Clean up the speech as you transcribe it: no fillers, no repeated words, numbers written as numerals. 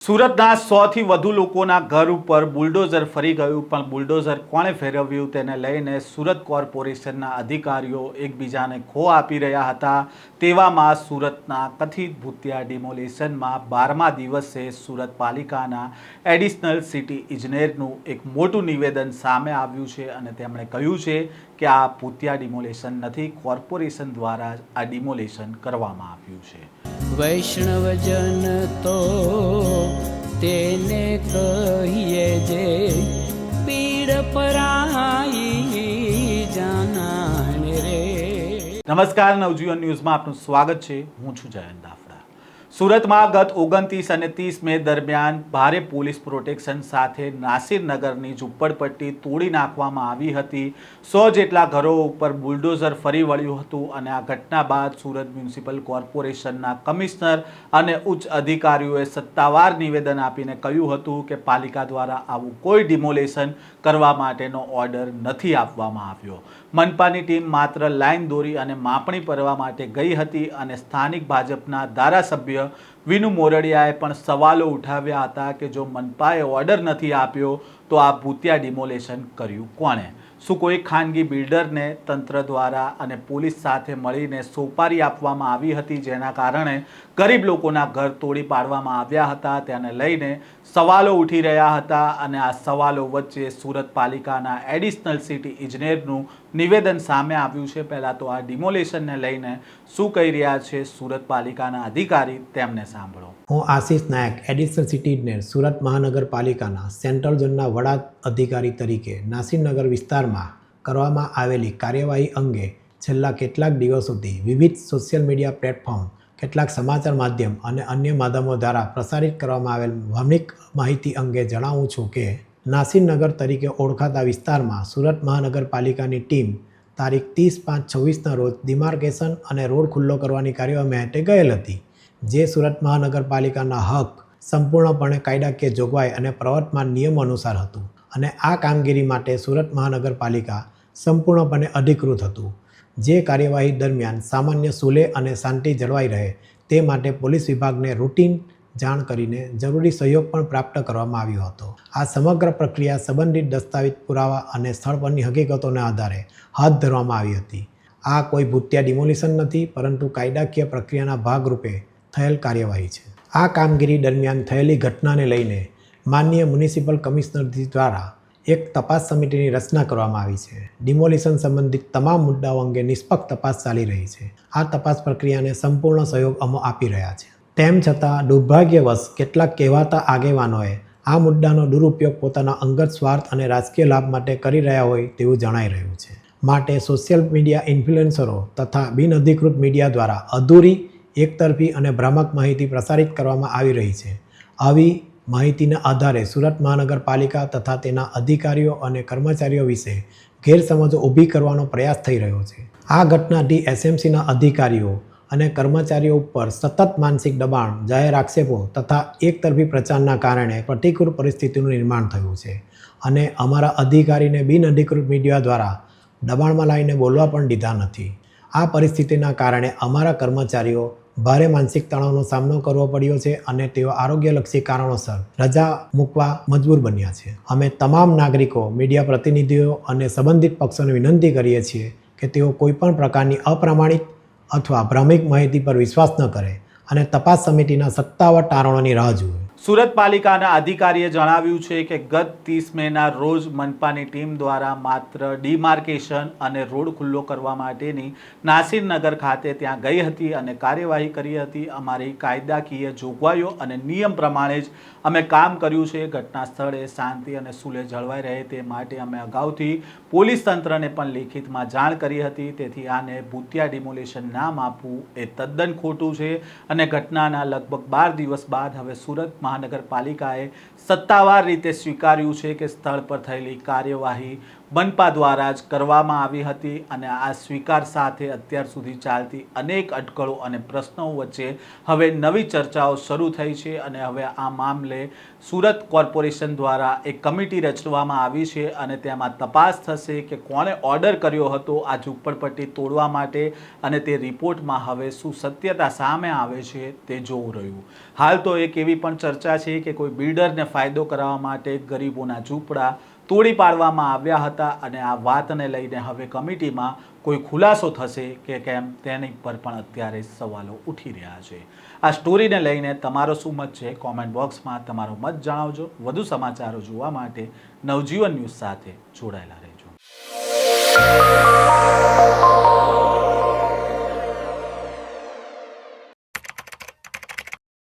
સુરતના 100થી વધુ લોકોના ઘર ઉપર બુલડોઝર ફરી ગયું, પણ બુલડોઝર કોણે ફેરવ્યું તેને લઈને સુરત કોર્પોરેશનના અધિકારીઓ એકબીજાને ખો આપી રહ્યા હતા। તેવામાં સુરતના કથિત ભૂતિયા ડિમોલિશનમાં 12મા દિવસે સુરત પાલિકાના એડિશનલ સિટી ઇજનેરનું એક મોટું નિવેદન સામે આવ્યું છે અને તેમણે કહ્યું છે કે આ ભૂતિયા ડિમોલિશન નથી, કોર્પોરેશન દ્વારા આ ડિમોલિશન કરવામાં આવ્યું છે। વૈષ્ણવજન તો તેને કહીએ જે પીડ પરાઈ જાનાને રે। નમસ્કાર, નવજીવન ન્યૂઝમાં આપનું સ્વાગત છે। હું છું જયંત દાફડા। સુરતમાં ગત 29 અને 30 મે દરમિયાન ભારે પોલીસ પ્રોટેક્શન સાથે નાસિરનગરની ઝૂંપડપટ્ટી તોડી નાખવામાં આવી હતી। 100 જેટલા ઘરો ઉપર બુલડોઝર ફરી વળ્યું હતું અને આ ઘટના બાદ સુરત મ્યુનિસિપલ કોર્પોરેશનના કમિશનર અને ઉચ્ચ અધિકારીઓએ સત્તાવાર નિવેદન આપીને કહ્યું હતું કે પાલિકા દ્વારા આવું કોઈ ડિમોલેશન કરવા માટેનો ઓર્ડર નથી આપવામાં આવ્યો। મનપાની ટીમ માત્ર લાઈન દોરી અને માપણી કરવા માટે ગઈ હતી અને સ્થાનિક ભાજપના ધારાસભ્ય વિનુ મોરડિયાએ પણ સવાલો ઉઠાવ્યા હતા કે જો મનપાએ ઓર્ડર નથી આપ્યો તો આ ભૂતિયા ડિમોલેશન કર્યું કોણે? શું કોઈ ખાનગી બિલ્ડરને તંત્ર દ્વારા અને પોલીસ સાથે મળીને સોપારી આપવામાં આવી હતી, જેના કારણે ગરીબ લોકોના ઘર તોડી પાડવામાં આવ્યા હતા? તેને લઈને સવાલો ઉઠી રહ્યા હતા અને આ સવાલો વચ્ચે સુરત પાલિકાના એડિશનલ સિટી ઇજનેરનું નિવેદન સામે આવ્યું છે। પહેલાં તો આ ડિમોલેશનને લઈને શું કહી રહ્યા છે સુરત પાલિકાના અધિકારી, તેમને સાંભળો। હું આશિષ નાયક, એડિશનલ સિટી ઇજનેર, સુરત મહાનગરપાલિકાના સેન્ટ્રલ ઝોનના વડા અધિકારી તરીકે નાસિરનગર વિસ્તારમાં કરવામાં આવેલી કાર્યવાહી અંગે છેલ્લા કેટલાક દિવસોથી વિવિધ સોશિયલ મીડિયા પ્લેટફોર્મ, કેટલાક સમાચાર માધ્યમ અને અન્ય માધ્યમો દ્વારા પ્રસારિત કરવામાં આવેલ ભાવનિક માહિતી અંગે જણાવું છું કે નાસિરનગર તરીકે ઓળખાતા વિસ્તારમાં સુરત મહાનગરપાલિકાની ટીમ તારીખ 30/5/26ના રોજ ડિમાર્કેશન અને રોડ ખુલ્લો કરવાની કાર્યવાહી માટે ગયેલ હતી, જે સુરત મહાનગરપાલિકાના હક સંપૂર્ણપણે કાયદાકીય જોગવાઈ અને પ્રવર્તમાન નિયમો અનુસાર હતું અને આ કામગીરી માટે સુરત મહાનગરપાલિકા સંપૂર્ણપણે અધિકૃત હતું। જે કાર્યવાહી દરમિયાન સામાન્ય સુલે અને શાંતિ જળવાઈ રહે તે માટે પોલીસ વિભાગને રૂટીન જાણ કરીને જરૂરી સહયોગ પણ પ્રાપ્ત કરવામાં આવ્યો હતો। આ સમગ્ર પ્રક્રિયા સંબંધિત દસ્તાવેજ, પુરાવા અને સ્થળ પરની હકીકતોના આધારે હાથ ધરવામાં આવી હતી। આ કોઈ ભૂતિયા ડિમોલિશન નથી, પરંતુ કાયદાકીય પ્રક્રિયાના ભાગરૂપે થયેલ કાર્યવાહી છે। આ કામગીરી દરમિયાન થયેલી ઘટનાને લઈને માનનીય મ્યુનિસિપલ કમિશનર દ્વારા એક તપાસ સમિતિની રચના કરવામાં આવી છે। ડિમોલિશન સંબંધિત તમામ મુદ્દાઓ અંગે નિષ્પક્ષ તપાસ ચાલી રહી છે। આ તપાસ પ્રક્રિયાને સંપૂર્ણ સહયોગ અમે આપી રહ્યા છે। તેમ છતાં દુર્ભાગ્યવશ કેટલાક કહેવાતા આગેવાનોએ આ મુદ્દાનો દુરુપયોગ પોતાના અંગત સ્વાર્થ અને રાજકીય લાભ માટે કરી રહ્યા હોય તેવું જણાઈ રહ્યું છે। માટે સોશિયલ મીડિયા ઇન્ફ્લુએન્સરો તથા બિનઅધિકૃત મીડિયા દ્વારા અધૂરી, એકતરફી અને ભ્રામક માહિતી પ્રસારિત કરવામાં આવી રહી છે। આવી માહિતીના આધારે સુરત મહાનગરપાલિકા તથા તેના અધિકારીઓ અને કર્મચારીઓ વિશે ગેરસમજો ઊભી કરવાનો પ્રયાસ થઈ રહ્યો છે। આ ઘટનાથી એસએમસીના અધિકારીઓ અને કર્મચારીઓ ઉપર સતત માનસિક દબાણ, જાહેર આક્ષેપો તથા એકતરફી પ્રચારના કારણે પ્રતિકૂળ પરિસ્થિતિનું નિર્માણ થયું છે અને અમારા અધિકારીને બિનઅધિકૃત મીડિયા દ્વારા દબાણમાં લાવીને બોલવા પણ દીધા નથી। આ પરિસ્થિતિના કારણે અમારા કર્મચારીઓ ભારે માનસિક તણાવનો સામનો કરવો પડ્યો છે અને તેઓ આરોગ્યલક્ષી કારણોસર રજા મૂકવા મજબૂર બન્યા છે। અમે તમામ નાગરિકો, મીડિયા પ્રતિનિધિઓ અને સંબંધિત પક્ષોને વિનંતી કરીએ છીએ કે તેઓ કોઈપણ પ્રકારની અપ્રામાણિક અથવા ભ્રામક માહિતી પર વિશ્વાસ ન કરે અને તપાસ સમિતિના સત્તાવાર તારણોની રાહ જુએ। સુરત પાલિકાના અધિકારીએ જણાવ્યું છે કે ગત 30 મેના રોજ મનપાની ટીમ દ્વારા માત્ર ડિમાર્કેશન અને રોડ ખુલ્લો કરવા માટેની નાસિરનગર ખાતે ત્યાં ગઈ હતી અને કાર્યવાહી કરી હતી। અમારી કાયદાકીય જોગવાઈઓ અને નિયમ પ્રમાણે જ અમે કામ કર્યું છે। ઘટના સ્થળે શાંતિ અને સુલે જળવાઈ રહે તે માટે અમે અગાઉથી પોલીસ તંત્રને પણ લેખિતમાં જાણ કરી હતી। તેથી આને ભૂતિયા ડિમોલેશન નામ આપવું એ તદ્દન ખોટું છે અને ઘટનાના લગભગ 12 દિવસ બાદ હવે સુરત મહાનગરપાલિકાએ સત્તાવાર રીતે સ્વીકાર્યું છે કે સ્થળ પર થયેલી કાર્યવાહી મનપા દ્વારા જ કરવામાં આવી હતી અને આ સ્વીકાર સાથે અત્યાર સુધી ચાલતી અનેક અટકળો અને પ્રશ્નો વચ્ચે હવે નવી ચર્ચાઓ શરૂ થઈ છે અને હવે આ મામલે સુરત કોર્પોરેશન દ્વારા એક કમિટી રચવામાં આવી છે અને તેમાં તપાસ થશે કે કોણે ઓર્ડર કર્યો હતો આ ઝૂંપડપટ્ટી તોડવા માટે અને તે રિપોર્ટમાં હવે શું સત્યતા સામે આવે છે તે જોવું રહ્યું. હાલ તો એક એવી પણ ચર્ચા છે કે કોઈ બિલ્ડરને ફાયદો કરાવવા માટે ગરીબોના ઝૂંપડા તોડી પાડવામાં આવ્યા હતા અને આ વાતને લઈને હવે કમિટીમાં કોઈ ખુલાસો થશે કે કેમ તેની પર પણ અત્યારે સવાલો ઉઠી રહ્યા છે. આ સ્ટોરીને લઈને તમારો શું મત છે કોમેન્ટ બોક્સમાં તમારો મત જણાવજો. વધુ સમાચારો જોવા માટે નવજીવન ન્યૂઝ સાથે જોડાયેલા રહેજો.